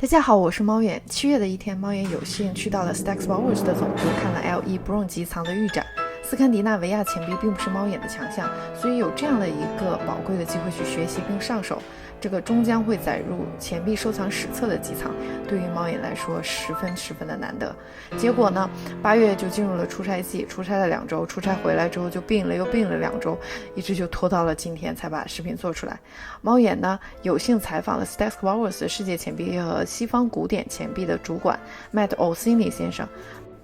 大家好，我是猫眼。7月的一天，猫眼有幸去到了 Bruun 的总部，看了 L.E Bruun 集藏的预展。斯堪的纳维亚钱币并不是猫眼的强项，所以有这样的一个宝贵的机会去学习并上手这个终将会载入钱币收藏史册的集藏，对于猫眼来说十分的难得。结果呢，8月就进入了出差季，出差了2周，出差回来之后就病了，又病了2周，一直就拖到了今天才把视频做出来。猫眼呢有幸采访了 Bruun 世界钱币和西方古典钱币的主管 Matt Orsini 先生。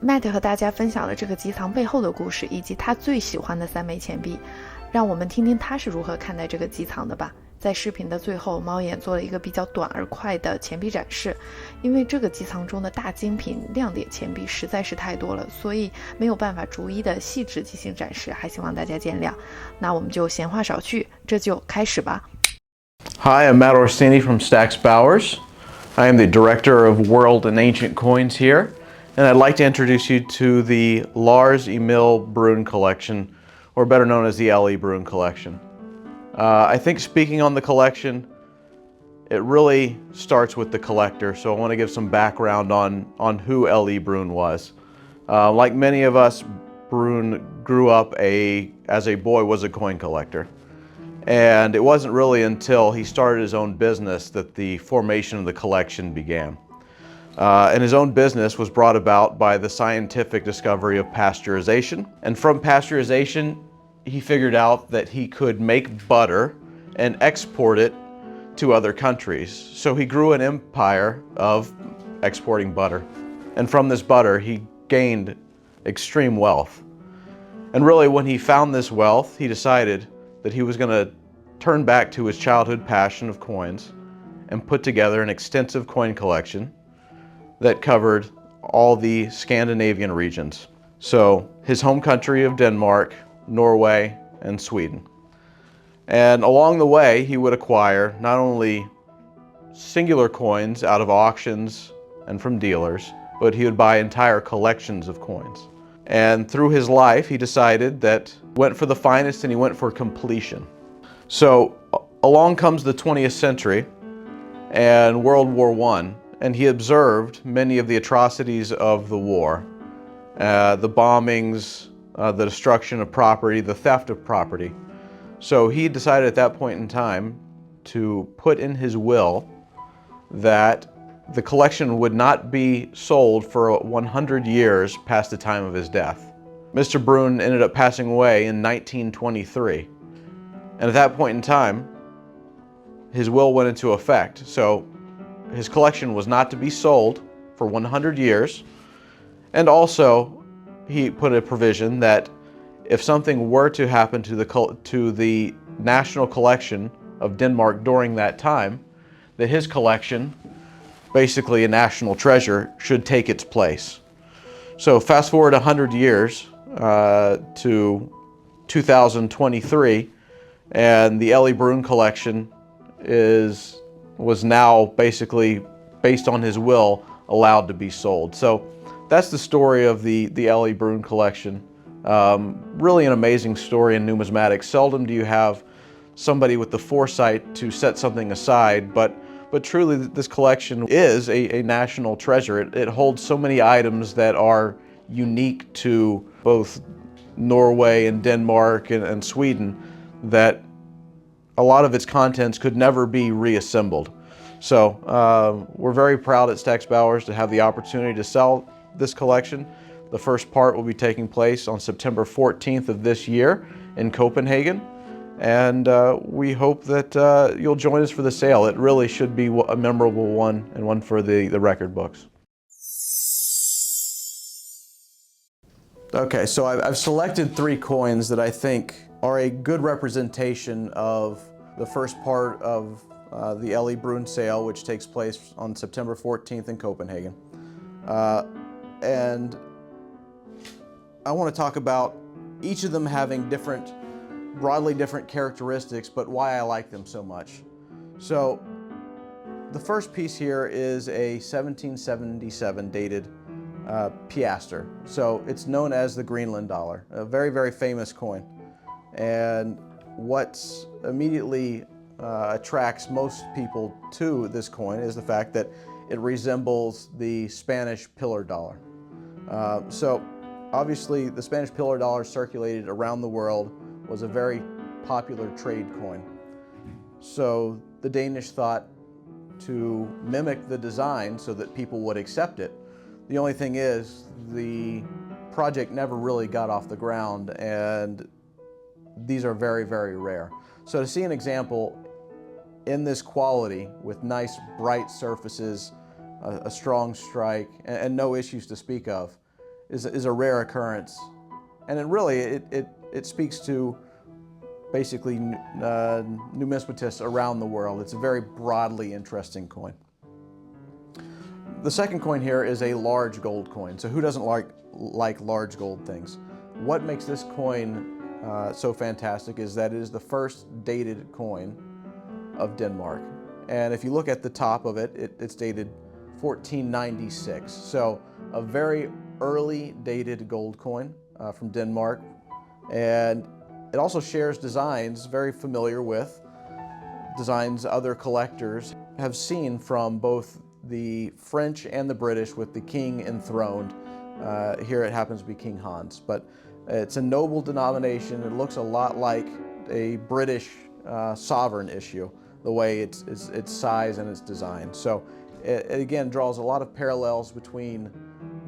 Matt 和大家分享了这个集藏背后的故事，以及他最喜欢的3枚钱币。让我们听听他是如何看待这个集藏的吧。在视频的最后，猫眼做了一个比较短而快的钱币展示，因为这个集藏中的大精品亮点钱币实在是太多了，所以没有办法逐一的细致进行展示，还希望大家见谅。那我们就闲话少叙，这就开始吧。 Hi, I'm Matt Orsini from Stax Bowers. I am the Director of World and Ancient Coins here, and I'd like to introduce you to the Lars Emil Bruun collection, or better known as the L.E Bruun collection. I think speaking on the collection, it really starts with the collector, so I want to give some background on who L.E Bruun was. Like many of us, Bruun grew up as a boy was a coin collector. And it wasn't really until he started his own business that the formation of the collection began. And his own business was brought about by the scientific discovery of pasteurization. And from pasteurization, he figured out that he could make butter and export it to other countries. So he grew an empire of exporting butter. And from this butter, he gained extreme wealth. And really, when he found this wealth, he decided that he was going to turn back to his childhood passion of coins and put together an extensive coin collection that covered all the Scandinavian regions. So his home country of Denmark, Norway, and Sweden. And along the way, he would acquire not only singular coins out of auctions and from dealers, but he would buy entire collections of coins. And through his life, he decided that went for the finest and he went for completion. So along comes the 20th century and World War I, and he observed many of the atrocities of the war, the bombings, the destruction of property, the theft of property. So he decided at that point in time to put in his will that the collection would not be sold for 100 years past the time of his death. Mr. Bruun ended up passing away in 1923. And at that point in time, his will went into effect. So his collection was not to be sold for 100 years. And also, he put a provision that if something were to happen to the national collection of Denmark during that time, that his collection, basically a national treasure, should take its place. So fast forward 100 years to 2023, and the L.E Bruun collection was now basically, based on his will, allowed to be sold. So that's the story of the L.E Bruun collection. Really an amazing story in numismatics. Seldom do you have somebody with the foresight to set something aside, but truly this collection is a national treasure. It holds so many items that are unique to both Norway and Denmark and Sweden that a lot of its contents could never be reassembled. So we're very proud at Stax Bowers to have the opportunity to sell this collection. The first part will be taking place on September 14th of this year in Copenhagen. And we hope that you'll join us for the sale. It really should be a memorable one and one for the record books. Okay, so I've selected 3 coins that I think are a good representation of the first part of the L.E Bruun sale, which takes place on September 14th in Copenhagen. And I want to talk about each of them having broadly different characteristics, but why I like them so much. So the first piece here is a 1777 dated piaster. So it's known as the Greenland dollar, a very famous coin. And what immediately attracts most people to this coin is the fact that it resembles the Spanish pillar dollar. So obviously the Spanish pillar dollar circulated around the world, was a very popular trade coin. So the Danish thought to mimic the design so that people would accept it. The only thing is, the project never really got off the ground, and these are very, very rare. So to see an example in this quality with nice bright surfaces, a strong strike, and no issues to speak of is a rare occurrence. And it speaks to basically numismatists around the world. It's a very broadly interesting coin. The second coin here is a large gold coin. So who doesn't like large gold things? What makes this coin so fantastic is that it is the first dated coin of Denmark. And if you look at the top of it, it's dated 1496. So a very early dated gold coin from Denmark. And it also shares designs very familiar with designs other collectors have seen from both the French and the British, with the king enthroned. Here it happens to be King Hans, but it's a noble denomination. It looks a lot like a British sovereign issue, the way its size and its design. So it again draws a lot of parallels between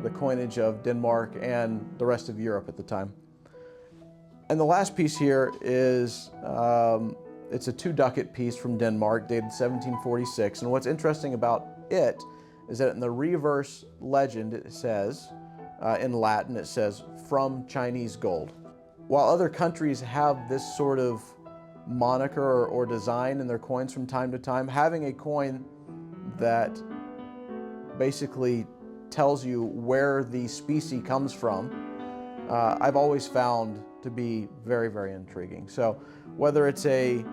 the coinage of Denmark and the rest of Europe at the time. And the last piece here is, it's a 2 ducat piece from Denmark, dated 1746. And what's interesting about it is that in the reverse legend it says, in Latin it says, from Chinese gold. While other countries have this sort of moniker or design in their coins from time to time, having a coin that basically tells you where the species comes from, I've always found to be very, very intriguing. So whether it's a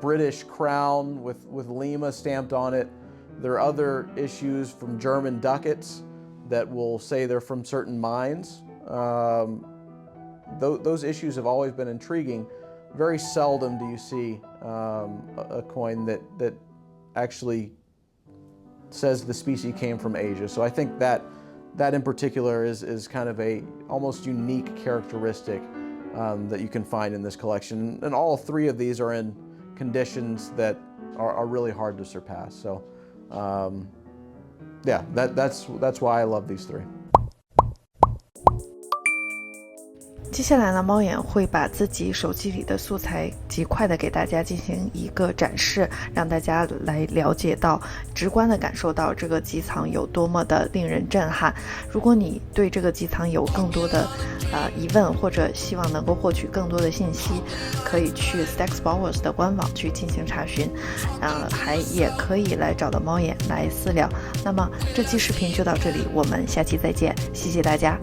British crown with Lima stamped on it, there are other issues from German ducats that will say they're from certain mines. Those issues have always been intriguing. Very seldom do you see a coin that actually says the species came from Asia. So I think that in particular is kind of a almost unique characteristic that you can find in this collection. And all 3 of these are in conditions that are really hard to surpass. So yeah, that's why I love these 3. 接下来呢，猫眼会把自己手机里的素材极快的给大家进行一个展示，让大家来了解到，直观的感受到这个集藏有多么的令人震撼。如果你对这个集藏有更多的疑问，或者希望能够获取更多的信息，可以去 Stax Bowers 的官网去进行查询，也可以来找到猫眼来私聊。那么这期视频就到这里，我们下期再见，谢谢大家。